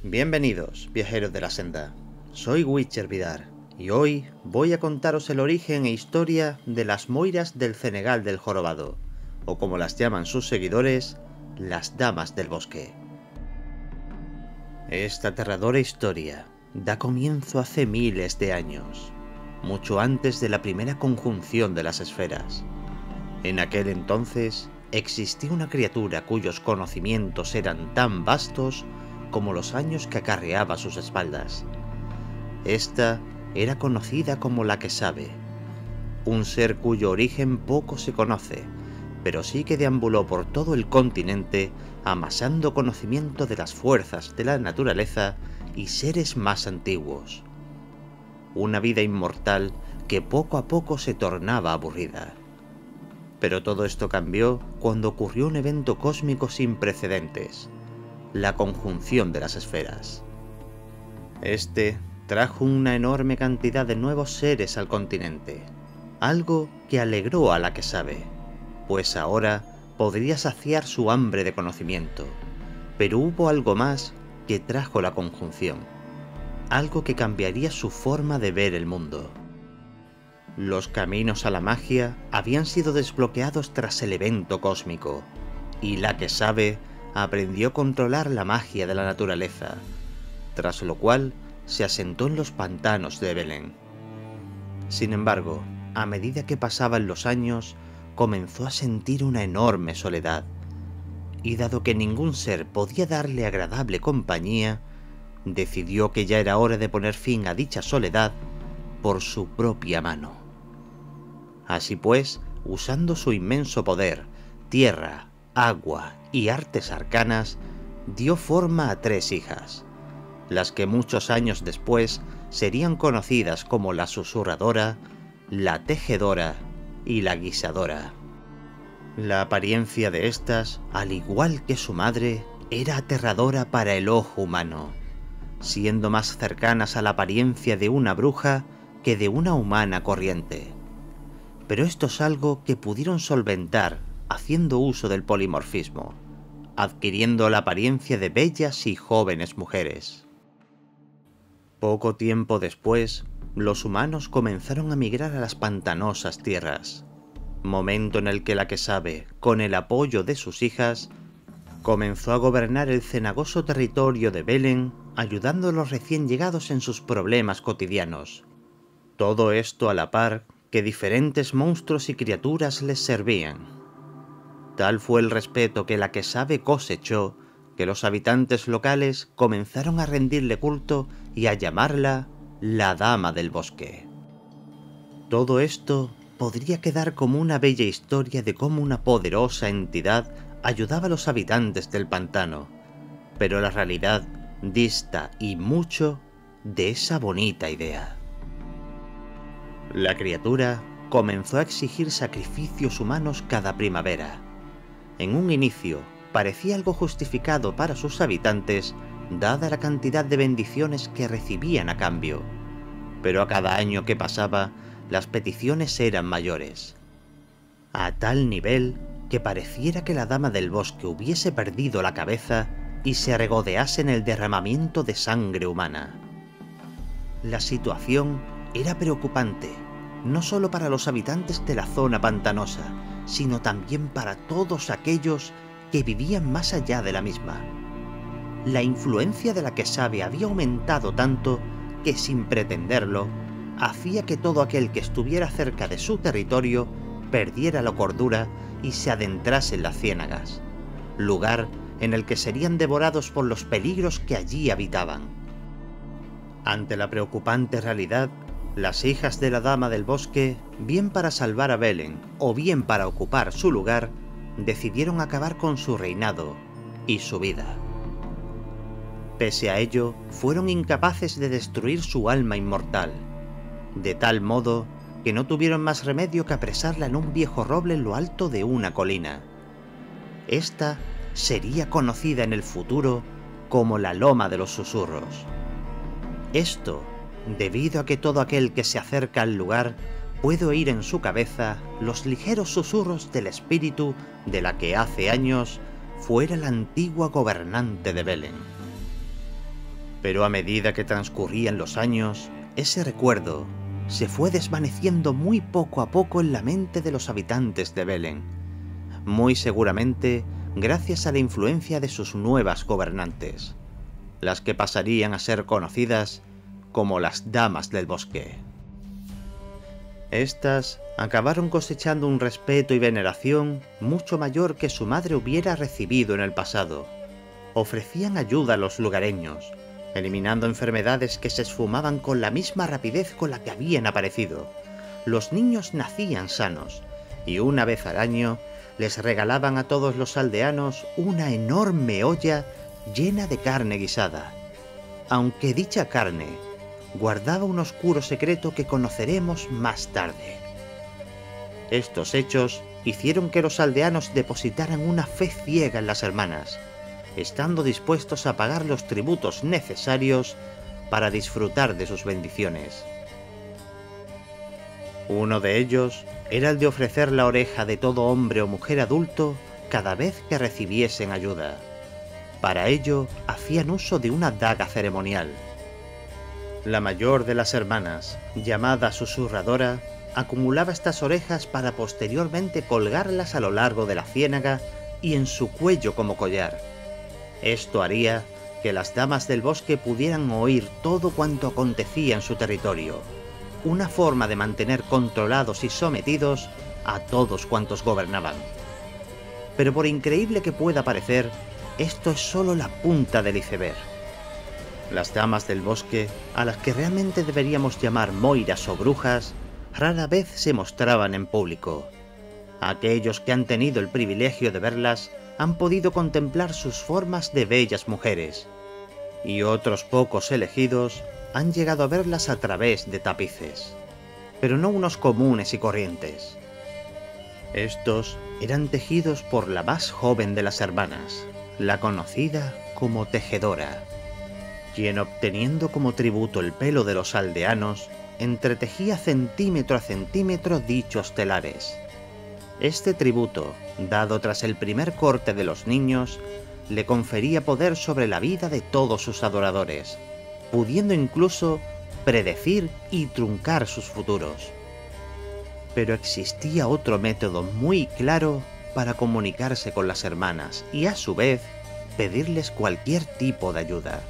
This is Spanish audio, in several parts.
Bienvenidos, viajeros de la senda. Soy Witcher Vidar, y hoy voy a contaros el origen e historia de las Moiras del Cenegal del Jorobado, o como las llaman sus seguidores, las Damas del Bosque. Esta aterradora historia da comienzo hace miles de años, mucho antes de la primera conjunción de las esferas. En aquel entonces existía una criatura cuyos conocimientos eran tan vastos como los años que acarreaba a sus espaldas. Esta era conocida como la que sabe, un ser cuyo origen poco se conoce, pero sí que deambuló por todo el continente amasando conocimiento de las fuerzas de la naturaleza y seres más antiguos. Una vida inmortal que poco a poco se tornaba aburrida. Pero todo esto cambió cuando ocurrió un evento cósmico sin precedentes, la conjunción de las esferas. Este trajo una enorme cantidad de nuevos seres al continente, algo que alegró a la que sabe, pues ahora podría saciar su hambre de conocimiento. Pero hubo algo más que trajo la conjunción, algo que cambiaría su forma de ver el mundo. Los caminos a la magia habían sido desbloqueados tras el evento cósmico, y la que sabe aprendió a controlar la magia de la naturaleza, tras lo cual se asentó en los pantanos de Belén. Sin embargo, a medida que pasaban los años, comenzó a sentir una enorme soledad, y dado que ningún ser podía darle agradable compañía, decidió que ya era hora de poner fin a dicha soledad por su propia mano. Así pues, usando su inmenso poder, tierra, agua y artes arcanas, dio forma a 3 hijas, las que muchos años después serían conocidas como la Susurradora, la Tejedora y la Guisadora. La apariencia de estas, al igual que su madre, era aterradora para el ojo humano, siendo más cercanas a la apariencia de una bruja que de una humana corriente. Pero esto es algo que pudieron solventar haciendo uso del polimorfismo, adquiriendo la apariencia de bellas y jóvenes mujeres. Poco tiempo después, los humanos comenzaron a migrar a las pantanosas tierras, momento en el que la que sabe, con el apoyo de sus hijas, comenzó a gobernar el cenagoso territorio de Belén, ayudando a los recién llegados en sus problemas cotidianos. Todo esto a la par que diferentes monstruos y criaturas les servían. Tal fue el respeto que la que sabe cosechó, que los habitantes locales comenzaron a rendirle culto y a llamarla la Dama del Bosque. Todo esto podría quedar como una bella historia de cómo una poderosa entidad ayudaba a los habitantes del pantano, pero la realidad dista y mucho de esa bonita idea. La criatura comenzó a exigir sacrificios humanos cada primavera. En un inicio parecía algo justificado para sus habitantes, dada la cantidad de bendiciones que recibían a cambio, pero a cada año que pasaba, las peticiones eran mayores, a tal nivel que pareciera que la Dama del Bosque hubiese perdido la cabeza y se regodease en el derramamiento de sangre humana. La situación era preocupante, no solo para los habitantes de la zona pantanosa, sino también para todos aquellos que vivían más allá de la misma. La influencia de la que sabe había aumentado tanto que, sin pretenderlo, hacía que todo aquel que estuviera cerca de su territorio perdiera la cordura y se adentrase en las ciénagas, lugar en el que serían devorados por los peligros que allí habitaban. Ante la preocupante realidad, las hijas de la Dama del Bosque, bien para salvar a Belén o bien para ocupar su lugar, decidieron acabar con su reinado y su vida. Pese a ello, fueron incapaces de destruir su alma inmortal, de tal modo que no tuvieron más remedio que apresarla en un viejo roble en lo alto de una colina. Esta sería conocida en el futuro como la Loma de los Susurros. Esto debido a que todo aquel que se acerca al lugar puede oír en su cabeza los ligeros susurros del espíritu de la que hace años fuera la antigua gobernante de Belén. Pero a medida que transcurrían los años, ese recuerdo se fue desvaneciendo muy poco a poco en la mente de los habitantes de Belén, muy seguramente gracias a la influencia de sus nuevas gobernantes, las que pasarían a ser conocidas como las Damas del Bosque. Estas acabaron cosechando un respeto y veneración mucho mayor que su madre hubiera recibido en el pasado. Ofrecían ayuda a los lugareños, eliminando enfermedades que se esfumaban con la misma rapidez con la que habían aparecido. Los niños nacían sanos, y una vez al año les regalaban a todos los aldeanos una enorme olla llena de carne guisada, aunque dicha carne guardaba un oscuro secreto que conoceremos más tarde. Estos hechos hicieron que los aldeanos depositaran una fe ciega en las hermanas, estando dispuestos a pagar los tributos necesarios para disfrutar de sus bendiciones. Uno de ellos era el de ofrecer la oreja de todo hombre o mujer adulto cada vez que recibiesen ayuda. Para ello hacían uso de una daga ceremonial. La mayor de las hermanas, llamada Susurradora, acumulaba estas orejas para posteriormente colgarlas a lo largo de la ciénaga y en su cuello como collar. Esto haría que las Damas del Bosque pudieran oír todo cuanto acontecía en su territorio, una forma de mantener controlados y sometidos a todos cuantos gobernaban. Pero por increíble que pueda parecer, esto es solo la punta del iceberg. Las Damas del Bosque, a las que realmente deberíamos llamar moiras o brujas, rara vez se mostraban en público. Aquellos que han tenido el privilegio de verlas han podido contemplar sus formas de bellas mujeres, y otros pocos elegidos han llegado a verlas a través de tapices, pero no unos comunes y corrientes. Estos eran tejidos por la más joven de las hermanas, la conocida como Tejedora, quien, obteniendo como tributo el pelo de los aldeanos, entretejía centímetro a centímetro dichos telares. Este tributo, dado tras el primer corte de los niños, le confería poder sobre la vida de todos sus adoradores, pudiendo incluso predecir y truncar sus futuros. Pero existía otro método muy claro para comunicarse con las hermanas y a su vez pedirles cualquier tipo de ayuda.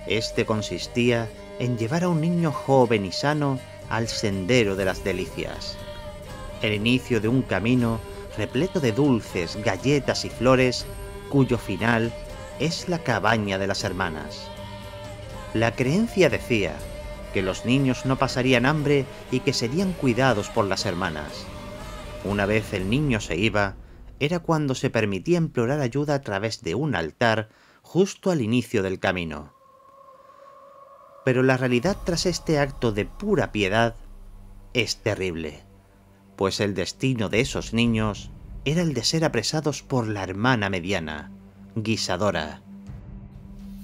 Este consistía en llevar a un niño joven y sano al sendero de las delicias, el inicio de un camino repleto de dulces, galletas y flores, cuyo final es la cabaña de las hermanas. La creencia decía que los niños no pasarían hambre y que serían cuidados por las hermanas. Una vez el niño se iba, era cuando se permitía implorar ayuda a través de un altar justo al inicio del camino. Pero la realidad tras este acto de pura piedad es terrible, pues el destino de esos niños era el de ser apresados por la hermana mediana, Guisadora.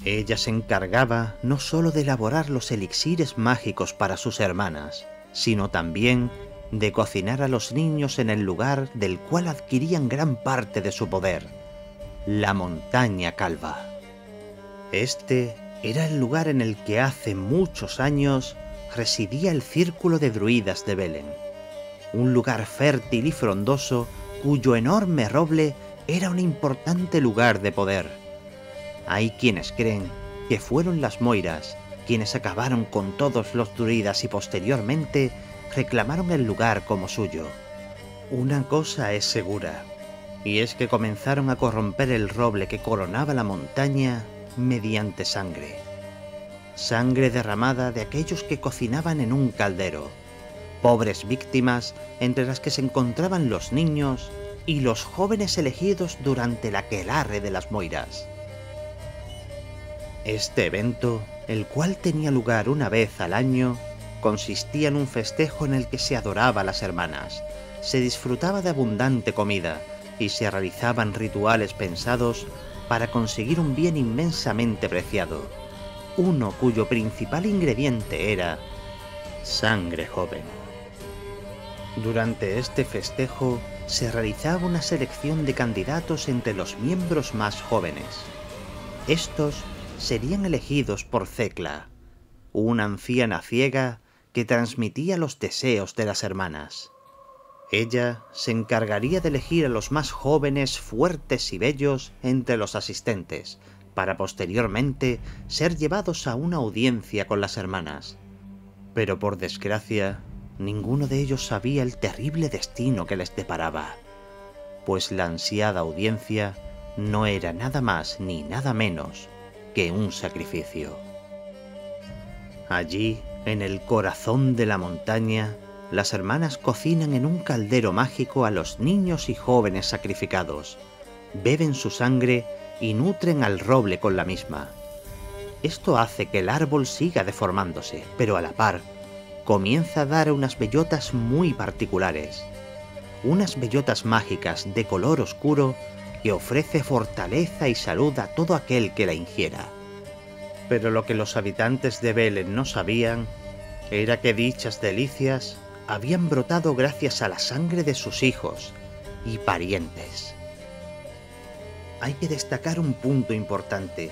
Ella se encargaba no solo de elaborar los elixires mágicos para sus hermanas, sino también de cocinar a los niños en el lugar del cual adquirían gran parte de su poder, la Montaña Calva. Este era el lugar en el que hace muchos años residía el Círculo de Druidas de Belén, un lugar fértil y frondoso cuyo enorme roble era un importante lugar de poder. Hay quienes creen que fueron las moiras quienes acabaron con todos los druidas y posteriormente reclamaron el lugar como suyo. Una cosa es segura, y es que comenzaron a corromper el roble que coronaba la montaña mediante sangre. Sangre derramada de aquellos que cocinaban en un caldero, pobres víctimas entre las que se encontraban los niños y los jóvenes elegidos durante el aquelarre de las moiras. Este evento, el cual tenía lugar una vez al año, consistía en un festejo en el que se adoraba a las hermanas, se disfrutaba de abundante comida y se realizaban rituales pensados para conseguir un bien inmensamente preciado, uno cuyo principal ingrediente era sangre joven. Durante este festejo se realizaba una selección de candidatos entre los miembros más jóvenes. Estos serían elegidos por Thekla, una anciana ciega que transmitía los deseos de las hermanas. Ella se encargaría de elegir a los más jóvenes, fuertes y bellos entre los asistentes, para posteriormente ser llevados a una audiencia con las hermanas. Pero por desgracia, ninguno de ellos sabía el terrible destino que les deparaba, pues la ansiada audiencia no era nada más ni nada menos que un sacrificio. Allí, en el corazón de la montaña, las hermanas cocinan en un caldero mágico a los niños y jóvenes sacrificados, beben su sangre y nutren al roble con la misma. Esto hace que el árbol siga deformándose, pero a la par, comienza a dar unas bellotas muy particulares. Unas bellotas mágicas de color oscuro que ofrece fortaleza y salud a todo aquel que la ingiera. Pero lo que los habitantes de Velen no sabían era que dichas delicias habían brotado gracias a la sangre de sus hijos y parientes. Hay que destacar un punto importante,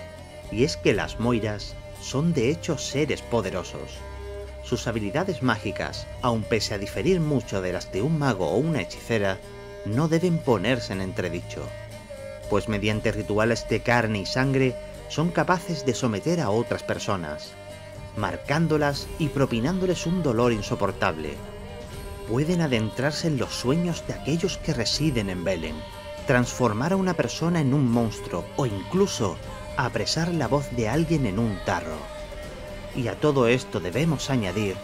y es que las moiras son de hecho seres poderosos. Sus habilidades mágicas, aun pese a diferir mucho de las de un mago o una hechicera, no deben ponerse en entredicho, pues mediante rituales de carne y sangre son capaces de someter a otras personas, marcándolas y propinándoles un dolor insoportable. Pueden adentrarse en los sueños de aquellos que residen en Velen, transformar a una persona en un monstruo o incluso apresar la voz de alguien en un tarro. Y a todo esto debemos añadir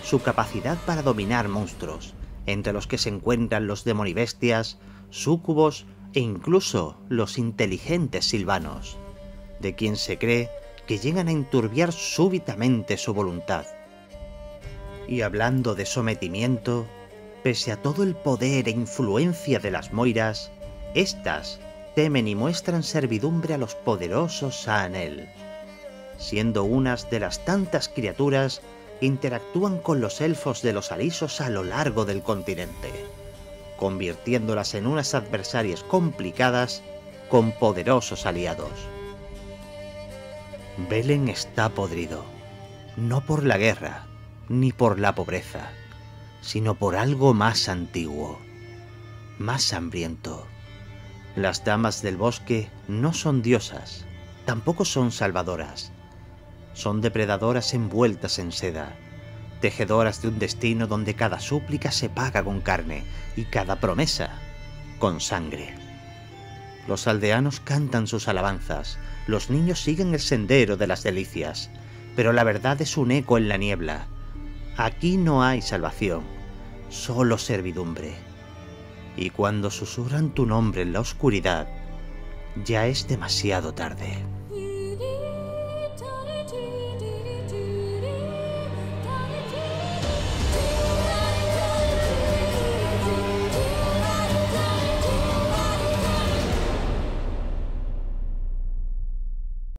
su capacidad para dominar monstruos, entre los que se encuentran los demonibestias, súcubos e incluso los inteligentes silvanos, de quien se cree que llegan a enturbiar súbitamente su voluntad. Y hablando de sometimiento, pese a todo el poder e influencia de las moiras, éstas temen y muestran servidumbre a los poderosos Saanel, siendo unas de las tantas criaturas que interactúan con los elfos de los alisos a lo largo del continente, convirtiéndolas en unas adversarias complicadas con poderosos aliados. Velen está podrido, no por la guerra, ni por la pobreza, sino por algo más antiguo, más hambriento. Las damas del bosque no son diosas, tampoco son salvadoras. Son depredadoras envueltas en seda, tejedoras de un destino donde cada súplica se paga con carne y cada promesa con sangre. Los aldeanos cantan sus alabanzas, los niños siguen el sendero de las delicias, pero la verdad es un eco en la niebla. Aquí no hay salvación, solo servidumbre. Y cuando susurran tu nombre en la oscuridad, ya es demasiado tarde.